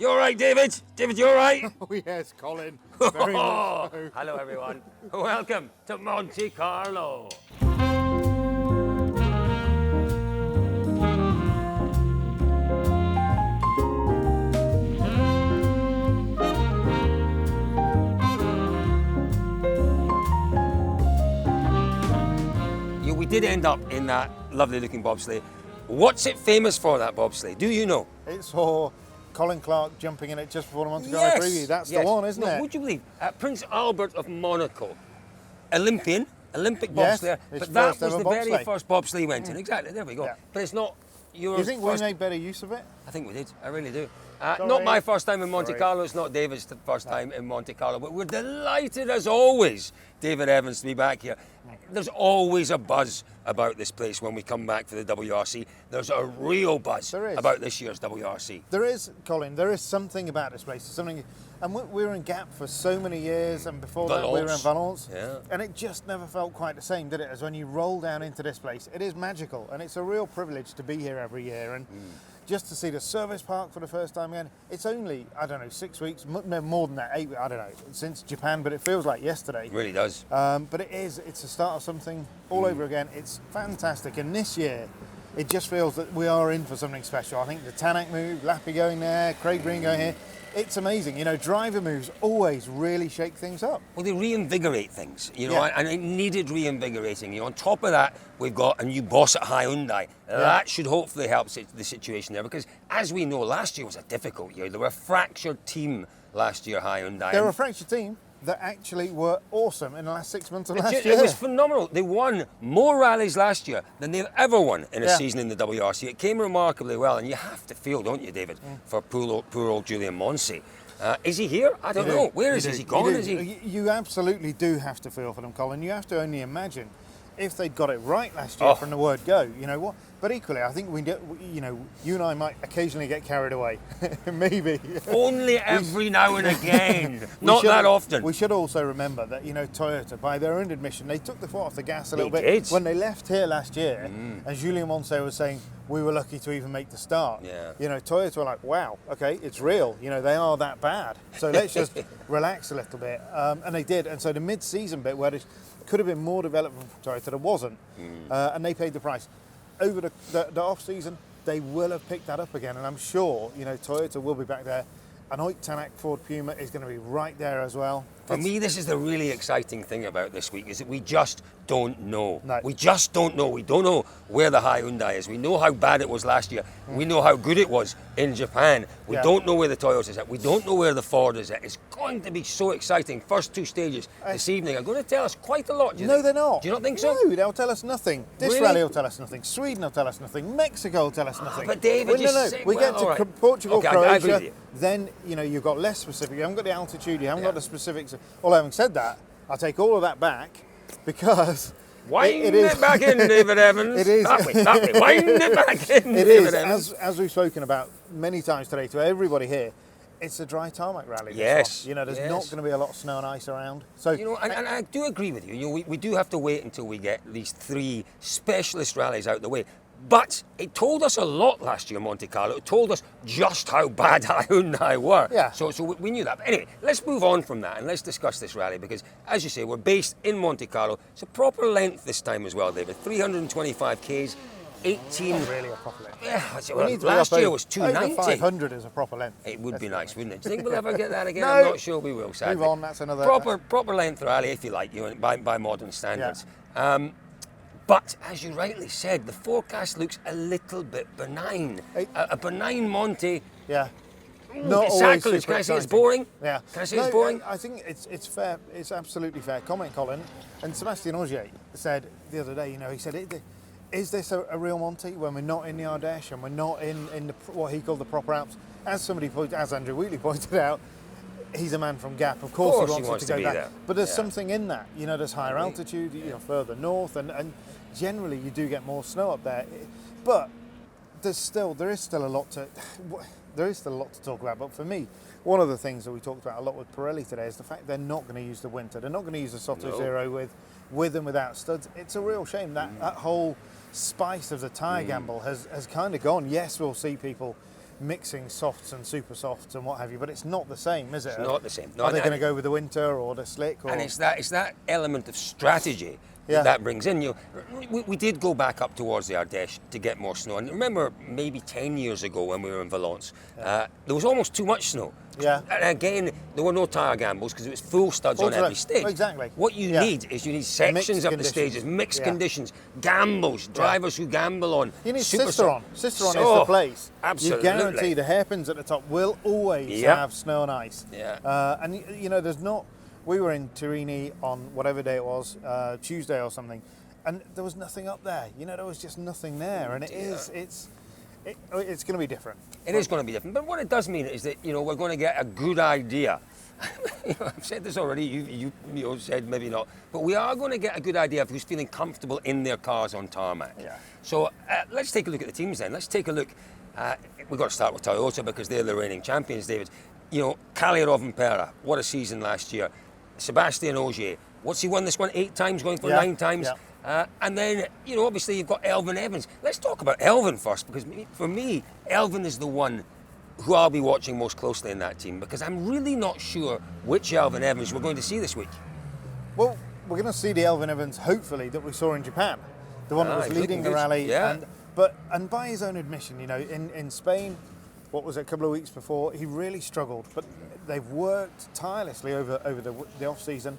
You all right, David? David, you all right? Oh, yes, Colin. Very much so. Hello, everyone. Welcome to Monte Carlo. We did end up in that lovely-looking bobsleigh. What's it famous for, that bobsleigh? Do you know? It's for Colin Clark jumping in it just before the Monte Carlo preview. That's the one, isn't it? Would you believe? Prince Albert of Monaco, Olympic Yes, bobsleigher, his but that first was ever the very bobsleigh. first bobsleigh he went in. Exactly, there we go. Yeah. But it's not your You think first... we made better use of it? I think we did, I really do. Not my first time in Monte Sorry. Carlo, it's not David's first time in Monte Carlo, but we're delighted as always, David Evans, to be back here. There's always a buzz about this place when we come back for the WRC. There's a real buzz about this year's WRC. There is, Colin, there is something about this place. Something, and we were in Gap for so many years, and before that we were in Valence, and it just never felt quite the same, did it? As when you roll down into this place, it is magical, and it's a real privilege to be here every year. And just to see the service park for the first time again. It's only, I don't know, 6 weeks, no, more than that, 8 weeks, I don't know, since Japan, but it feels like yesterday. It really does. But it's the start of something all over again. It's fantastic. And this year, it just feels that we are in for something special. I think the Tanak move, Lappy going there, Craig Green going here, it's amazing. You know, driver moves always really shake things up. Well, they reinvigorate things, you know, and it needed reinvigorating. You know, on top of that, we've got a new boss at Hyundai. That should hopefully help the situation there, because as we know, last year was a difficult year. They were a fractured team last year, Hyundai. They were a fractured team that actually were awesome in the last 6 months of last year. It was phenomenal. They won more rallies last year than they've ever won in a season in the WRC. It came remarkably well, and you have to feel, don't you, David, for poor old Julian Monse. Is he here? I don't know. Where is he? Is he gone? Is he? You absolutely do have to feel for them, Colin. You have to only imagine if they'd got it right last year from the word go. You know what? But equally, I think you and I might occasionally get carried away. Maybe. Only every now and again. Not that often. We should also remember that, you know, Toyota, by their own admission, they took the foot off the gas a little bit when they left here last year. And Julien Monse was saying, we were lucky to even make the start. You know, Toyota were like, wow, okay, it's real. You know, they are that bad. So let's just relax a little bit. And they did. And so the mid-season bit where there could have been more development from Toyota, there wasn't. And they paid the price. Over the off-season, they will have picked that up again, and I'm sure, you know, Toyota will be back there. And Oik Tanak Ford Puma is going to be right there as well. For me, this is the really exciting thing about this week, is that we just don't know. No. We just don't know. We don't know where the Hyundai is. We know how bad it was last year. We know how good it was in Japan. We don't know where the Toyota is at. We don't know where the Ford is at. It's going to be so exciting. First two stages this evening are going to tell us quite a lot. No, they're not. Do you not think so? No, they'll tell us nothing. This rally will tell us nothing. Sweden will tell us nothing. Mexico will tell us nothing. But David, we get to Portugal, Croatia, I agree with you. then, you know, you've got less specific. You haven't got the altitude. You haven't got the specifics. Well, having said that, I'll take all of that back, because wind it back in, David Evans. It is. That way. Wind it back in, it David is, Evans. as we've spoken about many times today to everybody here, it's a dry tarmac rally. Yes. You know, there's not going to be a lot of snow and ice around. So, you know, and I do agree with you. You know, we do have to wait until we get these three specialist rallies out the way. But it told us a lot last year, Monte Carlo. It told us just how bad Hyundai were. Yeah. So we knew that. But anyway, let's move on from that and let's discuss this rally, because, as you say, we're based in Monte Carlo. It's a proper length this time as well, David. 325 Ks, 18... Not really a proper length. Yeah, last year was 290. Over 500 is a proper length. It would be nice, wouldn't it? Do you think we'll ever get that again? No. I'm not sure we will, sadly. Move on, that's another... Proper length rally, if you like, you know, by modern standards. Yeah. But, as you rightly said, the forecast looks a little bit benign. A benign Monte. Yeah. Not sacrilege. Can I say it's boring? Yeah. Can I say it's boring? I think it's fair. It's absolutely fair comment, Colin. And Sébastien Ogier said the other day, you know, he said, is this a real Monte when we're not in the Ardèche and we're not in what he called the proper Alps? As Andrew Wheatley pointed out, he's a man from Gap. Of course he wants to go back. But there's something in that. You know, there's higher altitude, you know, further north, and generally you do get more snow up there. But there is still a lot to talk about. But for me, one of the things that we talked about a lot with Pirelli today is the fact they're not going to use the winter. They're not going to use the Soto Zero with and without studs. It's a real shame that whole spice of the tyre gamble has kind of gone. Yes, we'll see people mixing softs and super softs and what have you, but it's not the same, is it? It's not the same. No, Are they going to go with the winter or the slick? Or? And it's that element of strategy Yeah. that brings in. We did go back up towards the Ardèche to get more snow. And remember, maybe 10 years ago when we were in Valence, there was almost too much snow. Yeah. And again, there were no tyre gambles because it was full studs on every stage. Exactly. What you need is sections Mixed of the conditions. stages, mixed conditions, gambles, drivers who gamble on. You need super Cisteron. Cisteron is So, the place. absolutely. You guarantee the hairpins at the top will always Yep. have snow and ice. Yeah. And there's not. We were in Turini on whatever day it was, Tuesday or something, and there was nothing up there. There was just nothing there, and it's going to be different. It is going to be different. But what it does mean is that, we're going to get a good idea. I've said this already, you said maybe not. But we are going to get a good idea of who's feeling comfortable in their cars on tarmac. Yeah. So let's take a look at the teams then. Let's take a look. We've got to start with Toyota because they're the reigning champions, David. Kalle Rovanperä, what a season last year. Sebastian Ogier, what's he won this one? 8 times, going for 9 times. Yeah. And then, obviously you've got Elfyn Evans. Let's talk about Elfyn first, because for me, Elfyn is the one who I'll be watching most closely in that team, because I'm really not sure which Elfyn Evans we're going to see this week. Well, we're going to see the Elfyn Evans, hopefully, that we saw in Japan. The one that was leading the rally. Yeah. And by his own admission, in Spain, what was it, a couple of weeks before, he really struggled. But they've worked tirelessly over the off-season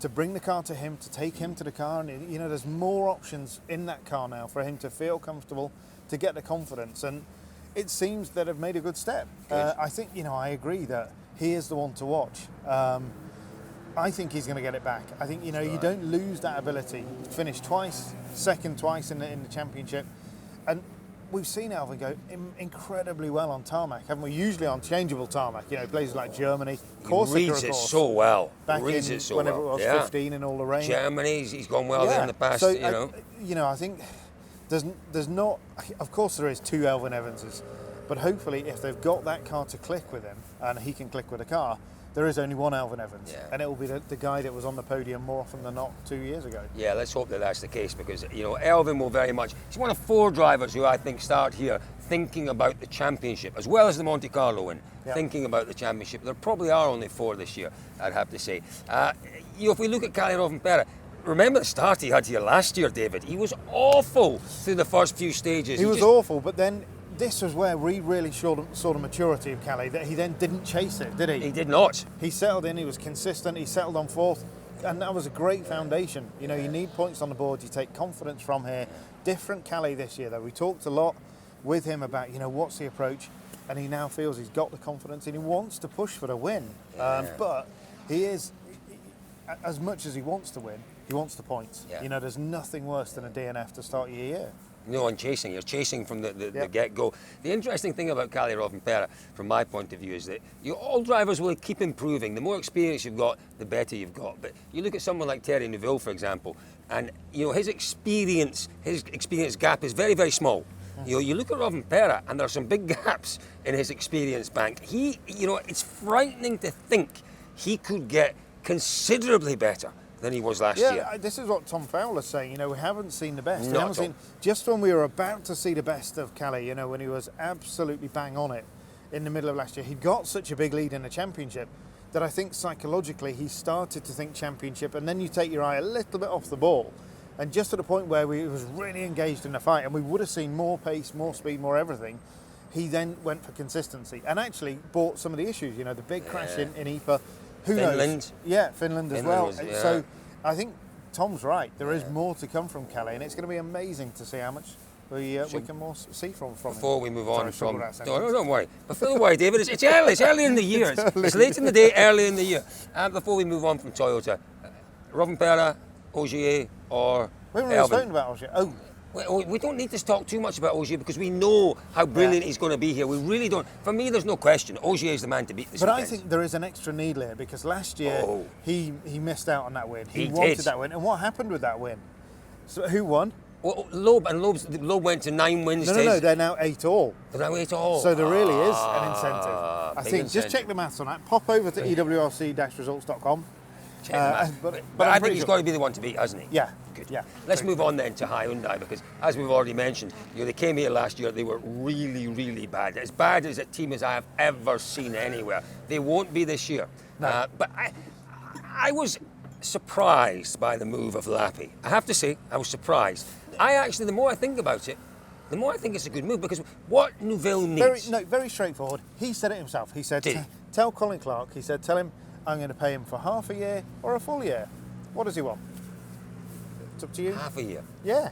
to bring the car to him, to take him to the car. And, there's more options in that car now for him to feel comfortable, to get the confidence. And it seems that have made a good step. I think, I agree that he is the one to watch. I think he's going to get it back. I think, you don't lose that ability. Finished twice, second twice in the championship. And we've seen Elfyn go incredibly well on tarmac, haven't we? Usually on changeable tarmac, places like Germany. He reads it so well. Back reads in it so whenever well. it was 15 in all the rain. Germany, he's gone well there in the past, So, I think there's not, of course there is 2 Elfyn Evanses, but hopefully if they've got that car to click with him, and he can click with the car, there is only one Elfyn Evans, and it will be the guy that was on the podium more often than not 2 years ago. Yeah, let's hope that that's the case, because Elfyn will very much. He's one of 4 drivers who I think start here thinking about the championship as well as the Monte Carlo win. Thinking about the championship. There probably are only 4 this year, I'd have to say. If we look at Kalle Rovanperä, remember the start he had here last year, David. He was awful through the first few stages. He was awful, but then. This was where we really saw the maturity of Kalle, that he then didn't chase it, did he? He did not. He settled in, he was consistent, he settled on 4th, and that was a great foundation. You need points on the board, you take confidence from here. Different Kalle this year, though. We talked a lot with him about, what's the approach, and he now feels he's got the confidence and he wants to push for the win. But he is, as much as he wants to win, he wants the points. Yeah. There's nothing worse than a DNF to start your year. No, and chasing. You're chasing from the get-go. The interesting thing about Kalle Rovanperä, from my point of view, is that all drivers will keep improving. The more experience you've got, the better you've got. But you look at someone like Thierry Neuville, for example, and his experience gap is very, very small. You look at Rovanperä, and there are some big gaps in his experience bank. It's frightening to think he could get considerably better than he was last year. Yeah, this is what Tom Fowler's saying. We haven't seen the best. Not Just when we were about to see the best of Kalle, when he was absolutely bang on it in the middle of last year, he got such a big lead in the championship that I think psychologically he started to think championship, and then you take your eye a little bit off the ball. And just at the point where he was really engaged in the fight, and we would have seen more pace, more speed, more everything, he then went for consistency and actually brought some of the issues. The big crash in IPA. Who Finland. knows? Yeah, Finland as well. Was, So I think Tom's right. There is more to come from Kalle, and it's going to be amazing to see how much we can more see from before him. we move on Sorry, from... No, don't worry. Don't worry, David. It's early. It's early in the year. It's late in the day, early in the year. Before we move on from Toyota, Rovanperä, Ogier, or We haven't really Elfyn? spoken about Ogier. Oh, We don't need to talk too much about Ogier because we know how brilliant he's going to be here. We really don't. For me, there's no question. Ogier is the man to beat this but weekend. I think there is an extra needle here because last year he missed out on that win. He He wanted did. that win. And what happened with that win? So who won? Well, Loeb went to 9 wins. No, they're now 8 all. They're now 8 all. So there really is an incentive. I big think, just incentive. check the maths on that. Pop over to ewrc-results.com Check the math. But I think he's got to be the one to beat, hasn't he? Yeah. Good. Yeah. Let's move on then to Hyundai, because as we've already mentioned, they came here last year, they were really, really bad. As bad as a team as I have ever seen anywhere. They won't be this year. No. But I was surprised by the move of Lappi. I have to say, I was surprised. The more I think about it, the more I think it's a good move, because what Neuville needs... Very straightforward. He said it himself. He said, Did he? tell Colin Clark, he said, tell him I'm going to pay him for half a year or a full year. What does he want? It's up to you. Half a year. Yeah.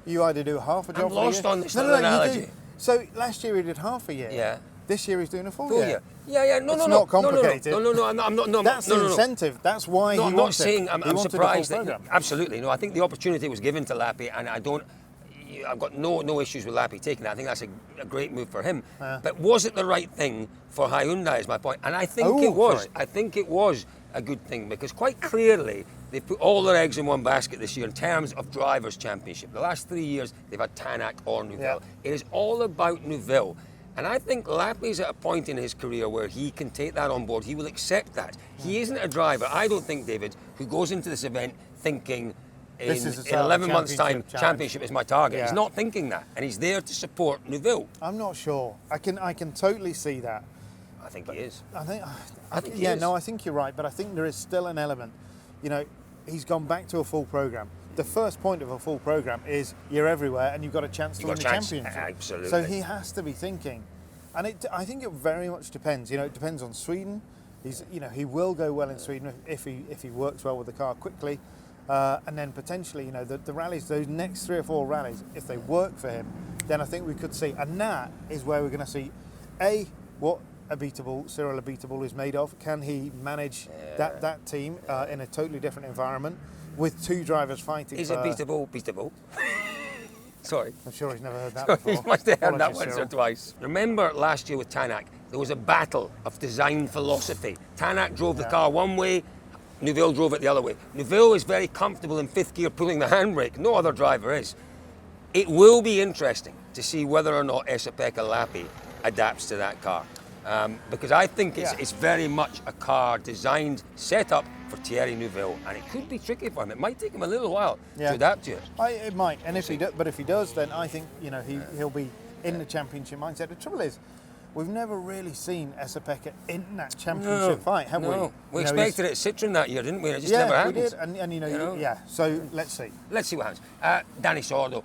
You either do half a job I'm for a year. lost on this No, little you analogy. do. So last year he did half a year. Yeah. This year he's doing a full Full year. year. Yeah, no, It's no, not complicated. No, I'm not. No, That's no, the no, incentive. That's why No, he I'm wants not saying it. I'm He wanted a full surprised. programme. Absolutely, no. I think the opportunity was given to Lappi, and I've got no issues with Lappi taking it. I think that's a great move for him. But was it the right thing for Hyundai? Is my point, and I think it was. Sorry. I think it was a good thing, because quite clearly they put all their eggs in one basket this year in terms of drivers' championship. The last 3 years they've had Tanak or Neuville. Yeah. It is all about Neuville. And I think Lappi's at a point in his career where he can take that on board. He will accept that. He isn't a driver, I don't think, David, who goes into this event thinking in This is a 11 months' time, championship championship is my target. Yeah. He's not thinking that. And he's there to support Neuville. I'm not sure. I can totally see that. I think he is. I think he yeah, is. no, I think you're right, but I think there is still an element. He's gone back to a full program. The first point of a full program is you're everywhere and you've got a chance to win the championship. Absolutely. So he has to be thinking, and I think it very much depends. It depends on Sweden. He will go well in Sweden if he works well with the car quickly, and then potentially, the rallies, those next 3 or 4 rallies, if they work for him, then I think we could see, and that is where we're going to see, what Cyril Abiteboul is made of. Can he manage that team in a totally different environment with 2 drivers fighting? Is it beatable? Sorry. I'm sure he's never heard that before. He must have heard that Apologies, once or Cyril. twice. Remember last year with Tanak, there was a battle of design philosophy. Tanak drove the car one way, Neuville drove it the other way. Neuville is very comfortable in 5th gear pulling the handbrake. No other driver is. It will be interesting to see whether or not Esa-Pekka Lappi adapts to that car. Because I think it's very much a car designed, set up for Thierry Neuville, and it could be tricky for him. It might take him a little while to adapt to it. It might, and if he does, then I think he'll be in the championship mindset. The trouble is, we've never really seen Esa-Pekka in that championship fight, have we? We expected it at Citroen that year, didn't we? It just never happened. We did, and yeah. So let's see. Let's see what happens. Danny Sordo,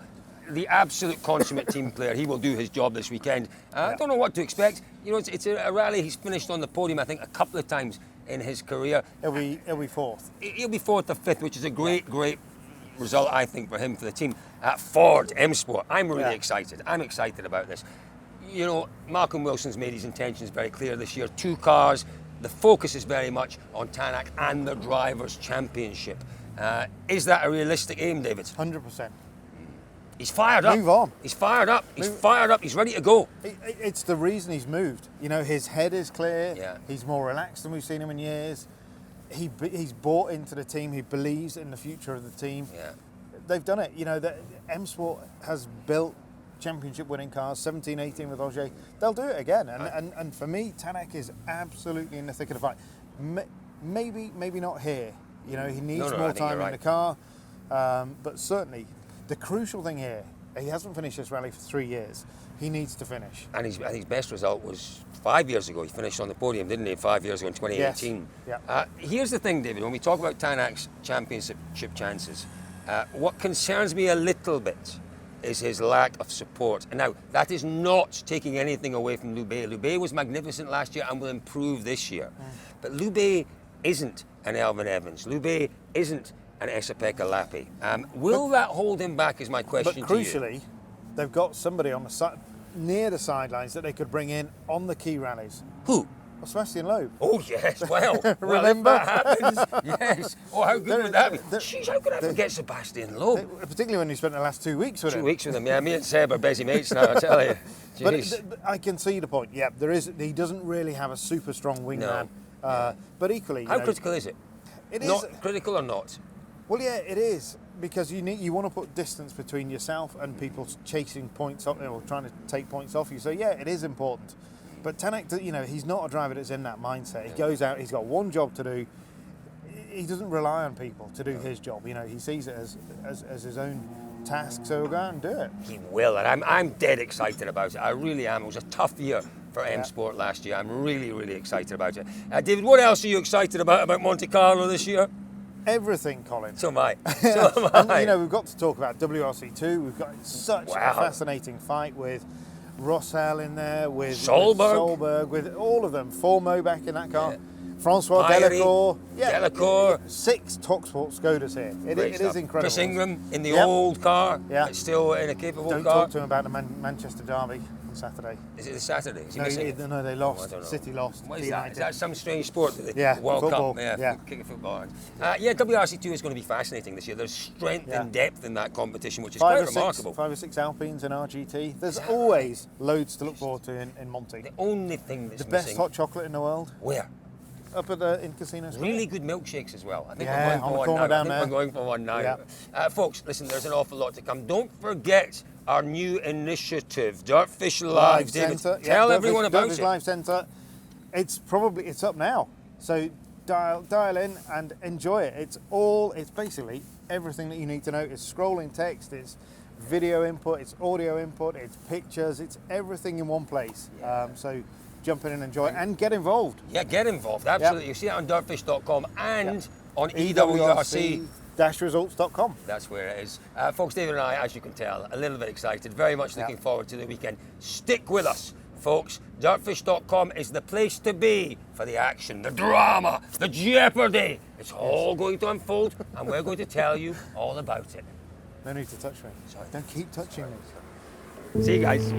the absolute consummate team player. He will do his job this weekend. I don't know what to expect. It's a rally. He's finished on the podium, I think, a couple of times in his career. He'll be 4th. He'll be 4th or 5th, which is a great result, I think, for him, for the team. Ford M Sport. I'm really excited. I'm excited about this. Malcolm Wilson's made his intentions very clear this year. 2 cars. The focus is very much on Tanak and the Drivers' Championship. Is that a realistic aim, David? 100%. He's fired up. Move on. He's fired up. He's fired up. He's ready to go. It's the reason he's moved. His head is clear. Yeah. He's more relaxed than we've seen him in years. He's bought into the team. He believes in the future of the team. Yeah. They've done it. The M Sport has built championship-winning cars, 17, 18 with Ogier. They'll do it again. And for me, Tanak is absolutely in the thick of the fight. Maybe not here. He needs more time in the car. But certainly, the crucial thing here, he hasn't finished this rally for 3 years. He needs to finish. And his best result was 5 years ago. He finished on the podium, didn't he? 5 years ago in 2018. Yes. Yeah. Here's the thing, David. When we talk about Tanak's championship chances, what concerns me a little bit is his lack of support. And now, that is not taking anything away from Loubet. Loubet was magnificent last year and will improve this year. But Loubet isn't an Elvin Evans. Loubet isn't an Esa-Pekka Lappi. Will that hold him back is my question to you. But crucially, they've got somebody on the side, near the sidelines that they could bring in on the key rallies. Who? Well, Sebastian Loeb. Oh, yes. Well, Remember? if that happens, yes. Oh, how good would that be? Jeez, how could I forget Sebastian Loeb? Particularly when you spent the last 2 weeks with him. 2 weeks with him, yeah. Me and Seb are busy mates now, I tell you. Jeez. But I can see the point. Yeah, he doesn't really have a super strong wingman. No. But equally, how critical is it? It not is critical or not? Well, yeah, it is, because you want to put distance between yourself and people chasing points off or trying to take points off you. So yeah, it is important. But Tanak, he's not a driver that's in that mindset. He goes out, he's got one job to do. he doesn't rely on people to do his job. You know, he sees it as his own task, so he'll go out and do it. He will, and I'm dead excited about it. I really am. It was a tough year for M Sport last year. I'm really, really excited about it. David, what else are you excited about Monte Carlo this year? Everything, Colin. So am I. So am And, I. you know, we've got to talk about WRC 2. We've got such a fascinating fight with Rossell in there, with Solberg, with all of them. Formo back in that car. Francois Delacour. Delacour. 6 TalkSport Skodas here. It is incredible. Chris Ingram in the old car, but still in a capable Don't car. talk to him about the Manchester Derby on Saturday. Is it the Saturday? Is he No, missing it? no, they lost. City lost. What is that? Is that some strange sport? World football. Cup? Kicking football. WRC2 is going to be fascinating this year. There's strength and depth in that competition, which is quite remarkable. 5 or 6 Alpines in RGT. There's always loads to look forward to in Monte. The only thing that's the missing... best hot chocolate in the world. Where? Up at in Casino Square. Really good milkshakes as well. I think we're going for one now. Folks, listen, there's an awful lot to come. Don't forget our new initiative, DirtFish Live. David, tell everyone about DirtFish it. Live Centre. It's up now. So dial in and enjoy it. It's basically everything that you need to know. It's scrolling text, it's video input, it's audio input, it's pictures, it's everything in one place. So jump in and enjoy it and get involved. Yeah, get involved, absolutely. You see it on dirtfish.com and on EWRC-results.com. That's where it is. Folks, David and I, as you can tell, a little bit excited, very much looking forward to the weekend. Stick with us, folks. Dirtfish.com is the place to be for the action, the drama, the jeopardy. It's all going to unfold, and we're going to tell you all about it. No need to touch me. Sorry. Don't keep touching me. See you guys.